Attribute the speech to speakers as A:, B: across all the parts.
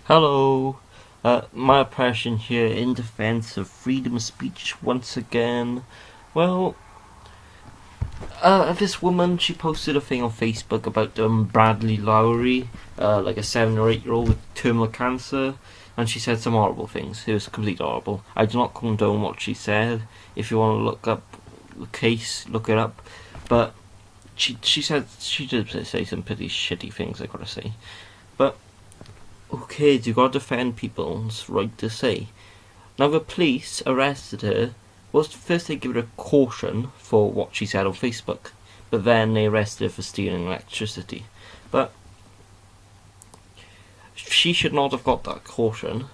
A: Hello, my impression here in defense of freedom of speech once again. Well, this woman, she posted a thing on Facebook about Bradley Lowry, like a 7 or 8 year old with terminal cancer, and she said some horrible things. It was completely horrible. I do not condone what she said. If you want to look up the case, look it up. But she did say some pretty shitty things, I gotta say. But okay, you gotta defend people's right to say. Now the police arrested her. Well, first they gave her a caution for what she said on Facebook, but then they arrested her for stealing electricity. But she should not have got that caution,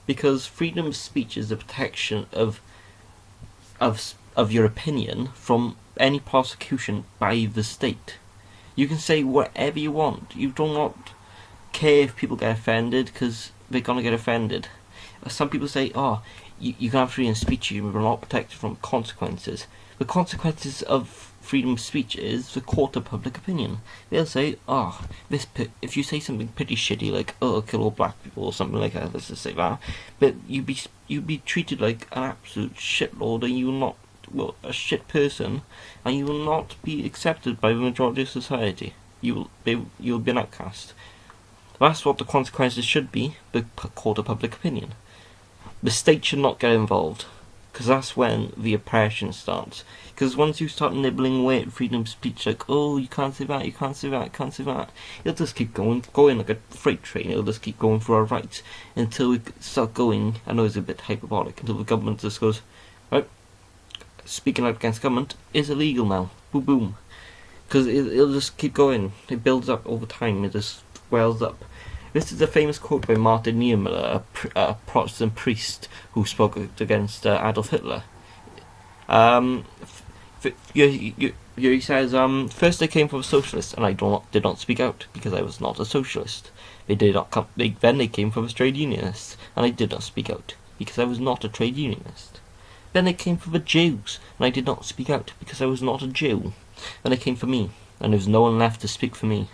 A: because freedom of speech is the protection of your opinion from any prosecution by the state. You can say whatever you want. You do not care if people get offended, because they're gonna get offended. Some people say, "Oh, you can have freedom of speech, you are not protected from consequences." The consequences of freedom of speech is the court of public opinion. They'll say, "Oh, if you say something pretty shitty like, oh, kill all black people," or something like that, let's just say that, but you'd be treated like an absolute shitlord, and you will not, well, a shit person, and you will not be accepted by the majority of society. You'll be an outcast. That's what the consequences should be, the court of public opinion. The state should not get involved, because that's when the oppression starts. Because once you start nibbling away at freedom of speech, like, oh, you can't say that, you can't say that, you can't say that, it'll just keep going like a freight train. It'll just keep going for our rights until we start going, I know it's a bit hyperbolic, until the government just goes, right, speaking out against government is illegal now. Boom, boom. Because it'll just keep going. It builds up over time. It just wells up. This is a famous quote by Martin Niemöller, a Protestant priest who spoke against Adolf Hitler. He says, "First I came from a socialist, and I did not speak out because I was not a socialist. Then they came from a trade unionist, and I did not speak out because I was not a trade unionist. Then they came from the Jews, and I did not speak out because I was not a Jew. Then they came for me, and there was no one left to speak for me."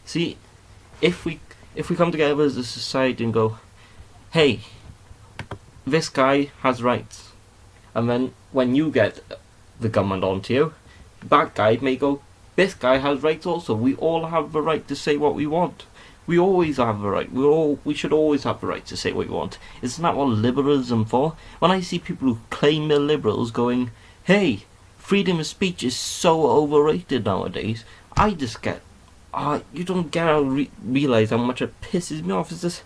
A: See, if we come together as a society and go, hey, this guy has rights, and then when you get the government onto you, that guy may go, this guy has rights also. We all have the right to say what we want. We always have the right. We should always have the right to say what we want. Isn't that what liberalism for? When I see people who claim they're liberals going, hey, freedom of speech is so overrated nowadays, I just get, you don't realise how much it pisses me off. It's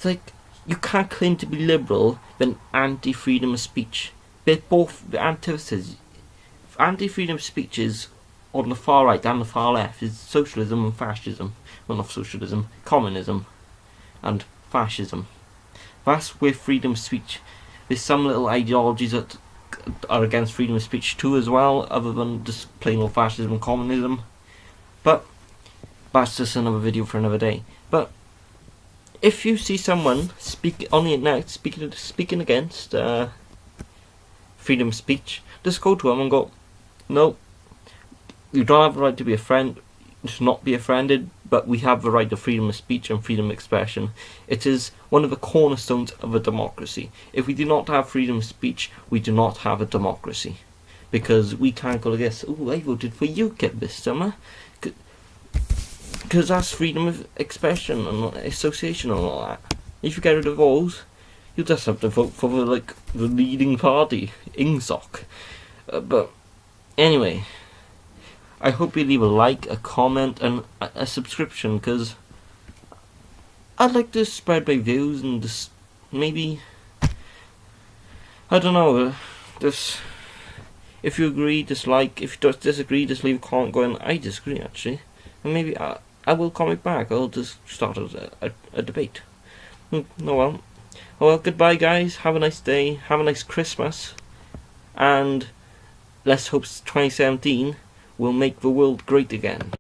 A: like, you can't claim to be liberal then anti-freedom of speech. They're both the antithesis. Anti-freedom of speech is on the far right and the far left is socialism and fascism. Well, not socialism, communism and fascism. That's where freedom of speech. There's some little ideologies that are against freedom of speech too as well, other than just plain old fascism and communism. But that's just another video for another day. But if you see someone speak on the internet speaking against freedom of speech, just go to them and go, no, you don't have the right to be a friend, to not be offended, but we have the right to freedom of speech and freedom of expression. It is one of the cornerstones of a democracy. If we do not have freedom of speech, we do not have a democracy. Because we can't go like this, oh, I voted for UKIP this summer. Because that's freedom of expression and association and all that. If you get rid of those, you just have to vote for the leading party, INGSOC. But anyway, I hope you leave a like, a comment, and a subscription, because I'd like to spread my views and just maybe, I don't know, just, if you agree, dislike. If you disagree, just leave a comment going, I disagree actually, and maybe I will comment back. I'll just start a debate. Oh well, goodbye guys, have a nice day, have a nice Christmas, and let's hope 2017 will make the world great again.